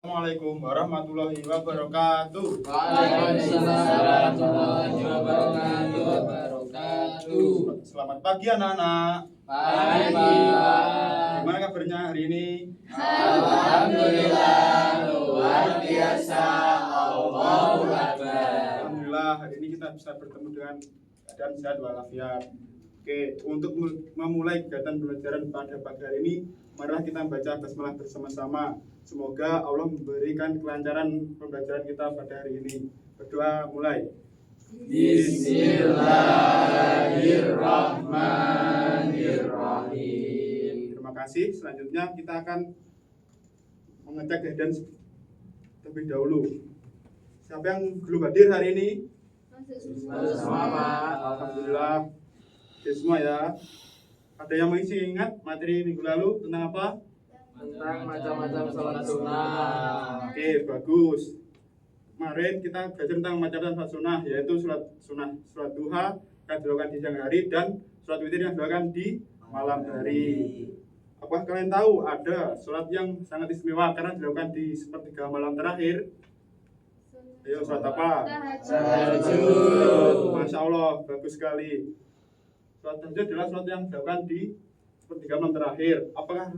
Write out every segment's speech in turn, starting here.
Assalamualaikum warahmatullahi wabarakatuh. Waalaikumsalam warahmatullahi wabarakatuh. Selamat pagi anak-anak. Pagi, Pak. Gimana kabarnya hari ini? Alhamdulillah, luar biasa. Allahu Akbar. Alhamdulillah hari ini kita bisa bertemu dengan keadaan sehat walafiat. Oke, untuk memulai kegiatan pembelajaran pada pagi hari ini, marilah kita membaca basmalah bersama-sama. Semoga Allah memberikan kelancaran pembelajaran kita pada hari ini. Berdoa mulai. Bismillahirrahmanirrahim. Terima kasih. Selanjutnya kita akan mengecek keadaan terlebih dahulu. Siapa yang belum hadir hari ini? Semua, Pak. Alhamdulillah. Oke semua ya. Ada yang masih ingat materi minggu lalu tentang apa? Tentang macam-macam sholat sunnah. Oke, bagus. Kemarin kita belajar tentang macam-macam sholat sunnah, yaitu sholat duha yang dilakukan di siang hari dan sholat witir yang dilakukan di malam hari. Apakah kalian tahu ada sholat yang sangat istimewa karena dilakukan di sepertiga malam terakhir? Ayo, sholat apa? Tahajud. Masya Allah, bagus sekali. Sholat tahajud adalah sholat yang dilakukan di sepertiga malam terakhir. Apakah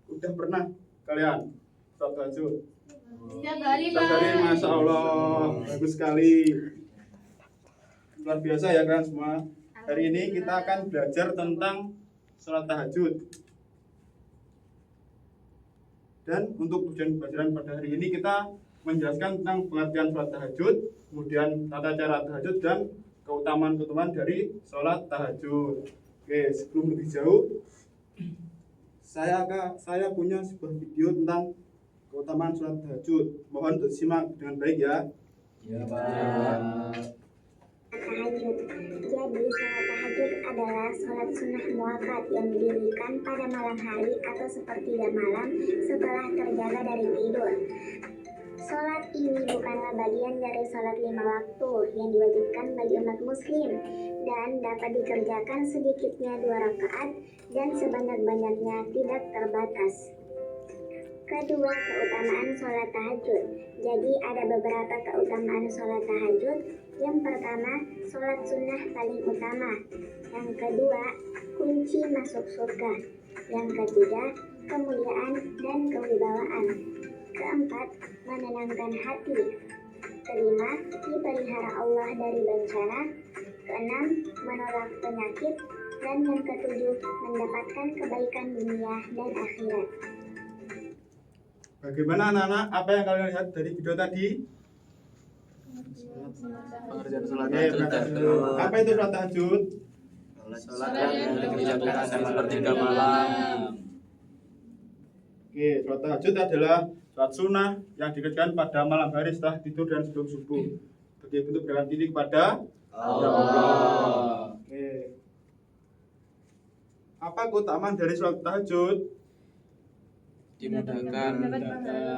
udah pernah kalian sholat tahajud? Setiap hari, Setiap hari, Masya Allah, bagus sekali. Luar biasa ya kalian semua. Hari ini kita akan belajar tentang sholat tahajud. Dan untuk tujuan pelajaran pada hari ini kita menjelaskan tentang pengertian sholat tahajud, kemudian tata cara tahajud dan keutamaan-keutamaan dari sholat tahajud. Oke, sebelum lebih jauh, saya punya sebuah video tentang keutamaan sholat tahajud. Mohon untuk simak dengan baik ya. Ya, Pak. Tahajud. Jadi sholat tahajud adalah sholat sunnah muakkad yang didirikan pada malam hari atau sepertiga malam setelah terjaga dari tidur. Sholat ini bukanlah bagian dari sholat 5 waktu yang diwajibkan bagi umat muslim dan dapat dikerjakan sedikitnya 2 rakaat dan sebanyak-banyaknya tidak terbatas. Kedua, keutamaan sholat tahajud. Jadi ada beberapa keutamaan sholat tahajud. Yang pertama, sholat sunnah paling utama. Yang kedua, kunci masuk surga. Yang ketiga, kemuliaan dan kewibawaan. Keempat, menenangkan hati. Kelima, dipelihara Allah dari bencana. Keenam, menolak penyakit. Dan yang ketujuh, mendapatkan kebaikan dunia dan akhirat. Bagaimana anak-anak? Apa yang kalian lihat dari video tadi? Pengertian sholat Oke, tahajud. apa itu sholat tahajud? Sholat yang dikerjakan sepertiga malam. Oke, sholat tahajud adalah sholat sunnah yang dikerjakan pada malam hari setelah tidur dan sebelum subuh. Sebagai bentuk bela diri kepada Allah. Oke. Apa keutamaan dari sholat tahajud? Dimudahkan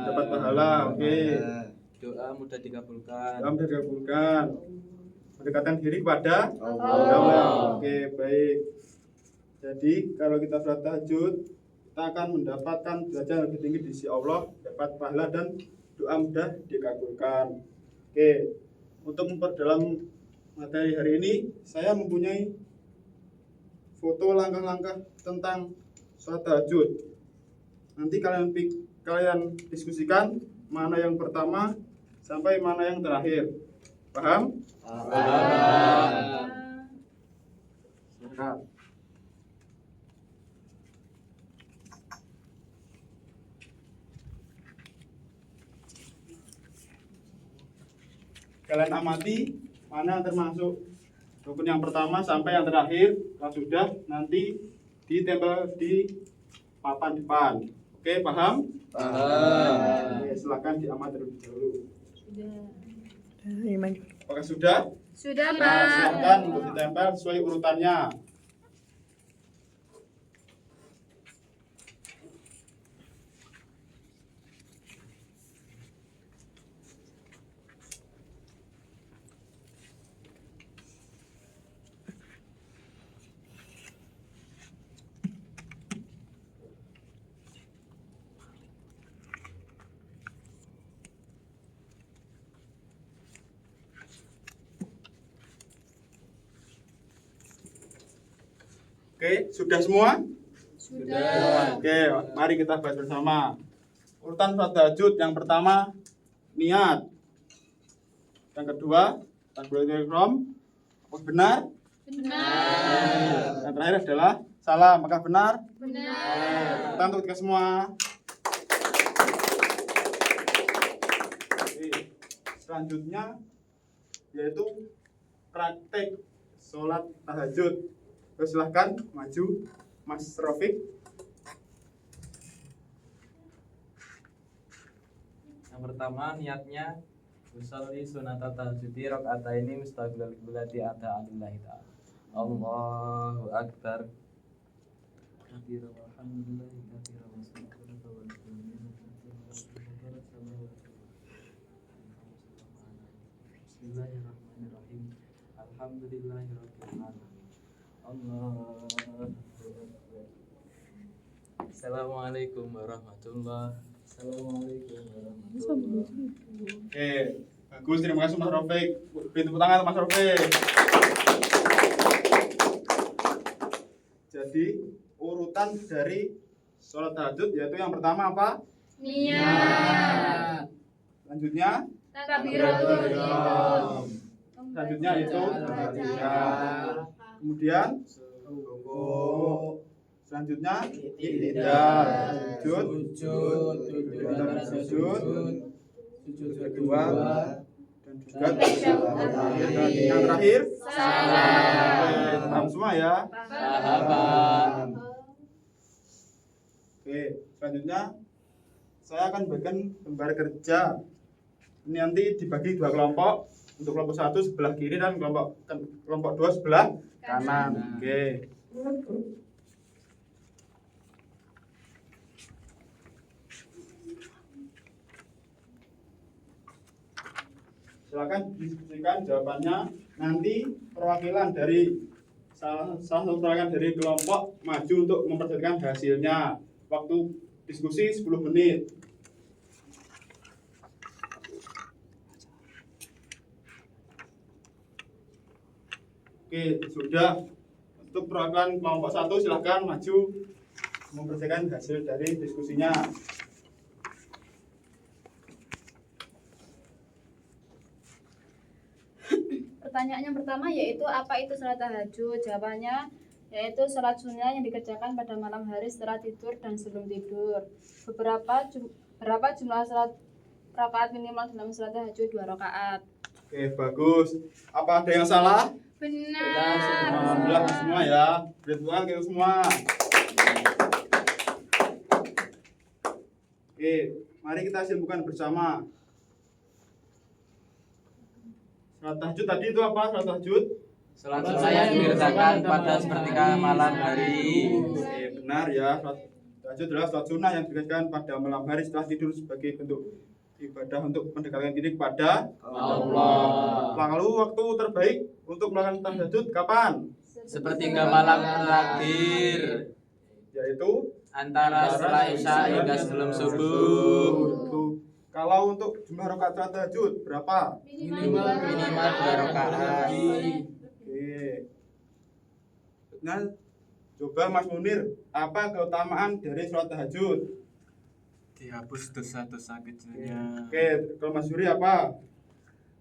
Dapat pahala. Oke. doa mudah dikabulkan. Dalam digabungkan mendekatkan diri kepada Allah. Oke, baik. Jadi kalau kita sholat tahajud, kita akan mendapatkan derajat lebih tinggi di sisi Allah, dapat pahala dan doa mudah dikabulkan. Oke, untuk memperdalam materi hari ini, saya mempunyai foto langkah-langkah tentang sholat tahajud. Nanti kalian diskusikan mana yang pertama sampai mana yang terakhir. Paham? Silakan. Kalian amati mana yang termasuk rukun yang pertama sampai yang terakhir. Kalau sudah, nanti ditempel di papan depan. Oke, paham? Paham. Oke, silakan diamati terlebih dahulu. Sudah. Apakah sudah? Sudah, Nah, Pak. silakan untuk ditempel sesuai urutannya. Oke, sudah semua? Sudah. Oke, mari kita bahas bersama. Urutan sholat tahajud yang pertama niat. Yang kedua takbiratul ihram. Apakah benar? Benar. Yang terakhir adalah salam. Apakah benar? Benar. Kita untuk kita semua. Oke, selanjutnya yaitu praktek sholat tahajud. Silahkan maju Mas Rafiq. Yang pertama niatnya usolli sunata tahajudi rakaataini mustaqbilal qiblati ada alillahi ta'ala. Allahu akbar. Kabira walhamdulillahi kabira wa subhanallah wa Bismillahirrahmanirrahim. Alhamdulillahirabbil alamin. Allah. Assalamualaikum warahmatullahi wabarakatuh. Oke, bagus. Terima kasih Mas Rafiq. Beri tepuk tangan Mas Rafiq. Jadi urutan dari sholat tahajud yaitu yang pertama apa? Niat. Selanjutnya Takbiratul ihram. selanjutnya itu kemudian selanjutnya i'tidal sujud sujud kedua dan juga yang terakhir Salam. paham semua ya. Paham. Oke, selanjutnya saya akan bagikan lembar kerja. Ini nanti dibagi dua kelompok. Untuk kelompok 1 sebelah kiri dan kelompok 2 sebelah kanan. Oke. Silakan diskusikan jawabannya. Nanti perwakilan dari salah satu perwakilan dari kelompok maju untuk memperlihatkan hasilnya. Waktu diskusi 10 menit. Oke, sudah. Untuk perwakilan kelompok 1 silakan maju memperlihatkan hasil dari diskusinya. Pertanyaan yang pertama yaitu apa itu sholat tahajud? Jawabannya yaitu sholat sunnah yang dikerjakan pada malam hari setelah tidur dan sebelum tidur. Berapa jumlah sholat rakaat minimal dalam sholat tahajud? 2 rakaat. Oke, bagus. Apa ada yang salah? Benar. Alhamdulillah semua ya. Berdoa kita semua. Oke, mari kita simpulkan bersama. Sholat tahajud tadi itu apa? Sholat tahajud? Salat sunnah yang dikerjakan pada sepertiga malam hari. Oke, benar ya. Sholat tahajud adalah sholat sunnah yang dikerjakan pada malam hari setelah tidur sebagai bentuk ibadah untuk mendekatkan diri kepada Allah. Lalu waktu terbaik untuk melakukan tahajud kapan? Sepertiga malam terakhir, Yaitu antara setelah isya hingga sebelum subuh. Kalau untuk jumlah rakaat sholat tahajud berapa? Minimal 2 rakaat. Oke. Nah, coba Mas Munir, apa keutamaan dari sholat tahajud? Dihapus dosa-dosa kecilnya. Oke, kalau Mas Yuri apa?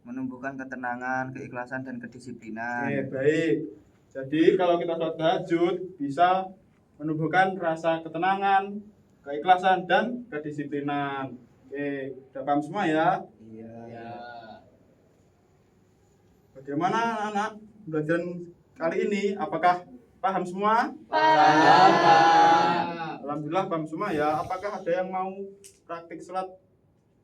Menumbuhkan ketenangan, keikhlasan dan kedisiplinan. Oke, baik. Jadi kalau kita sholat tahajud bisa menumbuhkan rasa ketenangan, keikhlasan dan kedisiplinan. Oke, udah paham semua ya? Iya. Bagaimana anak pembelajaran kali ini? Apakah paham semua? Alhamdulillah paham semua ya. Apakah ada yang mau praktik sholat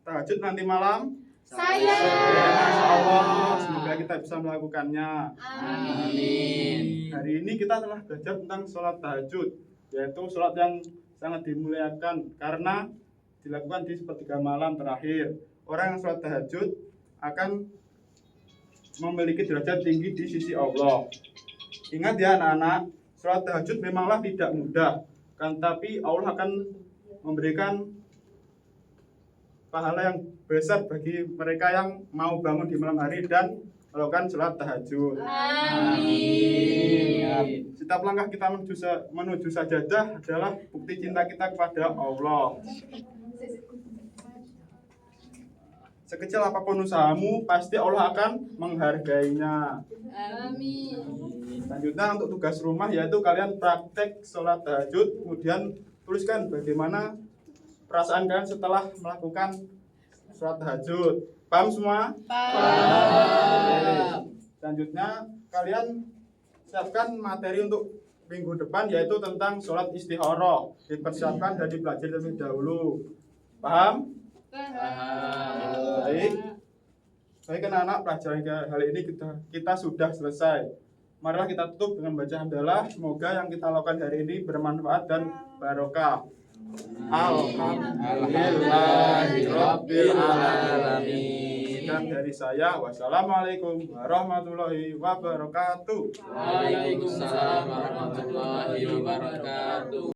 tahajud nanti malam? Saya. Masya Allah, semoga kita bisa melakukannya. Amin. Hari ini kita telah belajar tentang sholat tahajud, yaitu sholat yang sangat dimuliakan karena dilakukan di sepertiga malam terakhir. Orang yang sholat tahajud akan memiliki derajat tinggi di sisi Allah. Ingat ya anak-anak, sholat tahajud memanglah tidak mudah, kan tapi Allah akan memberikan pahala yang besar bagi mereka yang mau bangun di malam hari dan melakukan sholat tahajud. Amin. Setiap langkah kita menuju sajadah adalah bukti cinta kita kepada Allah. Sekecil apapun usahamu, pasti Allah akan menghargainya. Amin. Selanjutnya untuk tugas rumah yaitu kalian praktek sholat tahajud, kemudian tuliskan bagaimana perasaan kalian setelah melakukan sholat tahajud. Paham semua? Paham. Selanjutnya kalian siapkan materi untuk minggu depan yaitu tentang sholat istikharah. Dipersiapkan dan dipelajari terlebih dahulu. Paham? Baik. Baik anak-anak, pelajaran kali ini kita sudah selesai. Marilah kita tutup dengan baca hamdalah. Semoga yang kita lakukan hari ini bermanfaat dan barokah. Alhamdulillahirabbil alamin. Sekian dari saya. Wassalamualaikum warahmatullahi wabarakatuh. Waalaikumsalam warahmatullahi wabarakatuh.